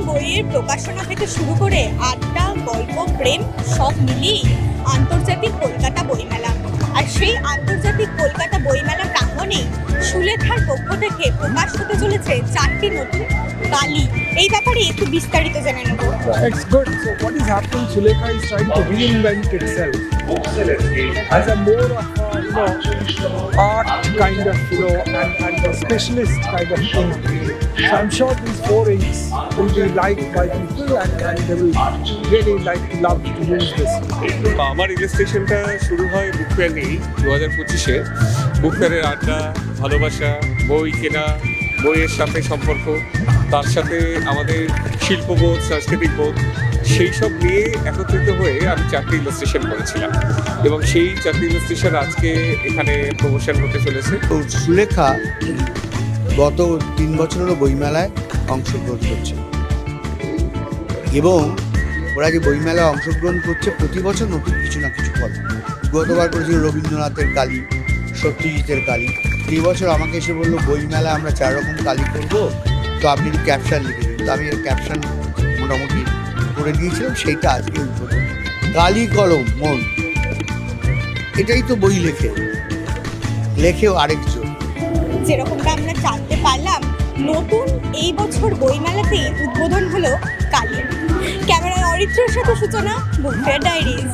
বইয়ের প্রকাশনা থেকে শুরু করে আড্ডা, গল্প, প্রেম সব মিলিয়ে আন্তর্জাতিক কলকাতা বইমেলা। আর সেই আন্তর্জাতিক কলকাতা বইমেলা প্রাঙ্গণে সুলেখার পক্ষ থেকে প্রকাশ হতে চলেছে 4টি নতুন কালি। এই ব্যাপারে একটু বিস্তারিত জেনে নেব। It's good. So what is happening? Sulekha is trying to reinvent itself as a more of a, art kind of, and a specialist kind of thing. So I'm sure these 4 inks will be liked by people, and they will really love to use this. আমার ইলাস্ট্রেশনটা শুরু হয় book fair নিয়েই 2025-এ। বুক ফেয়ারের আড্ডা, ভালোবাসা, বই কেনা, বইয়ের সাথে সম্পর্ক, তার সাথে আমাদের শিল্পবোধ, সাংস্কৃতিক বোধ, সেই সব নিয়ে একত্রিত হয়ে আমি 4টি ইলাস্ট্রেশন করেছিলাম এবং সেই 4টি ইলাস্ট্রেশন আজকে এখানে প্রমোশন হতে চলেছে। সুলেখা গত 3 বছর হলো বইমেলায় অংশগ্রহণ করছে এবং ওরা যে বইমেলায় অংশগ্রহণ করছে প্রতি বছর নতুন কিছু না কিছু করে। গতবার করেছিল রবীন্দ্রনাথের কালি, সত্যজিতের কালি। এই বছর আমাকে এসে বললো বইমেলায় আমরা 4 রকম কালি করবো, তো আপনি একটু ক্যাপশন লিখে দিন। তো আমি এর ক্যাপশন মোটামুটি করে দিয়েছিলাম, সেইটা আজকে উদ্বোধন। কালি কলম মন, এটাই তো বই লেখেও আরেকজন। যেরকমটা আমরা জানতে পারলাম, নতুন এই বছর বইমেলাতে উদ্বোধন হলো কালি। ক্যামেরায় অরিত্রের সাথে সূচনা, বুক ফেয়ার ডায়েরিজ।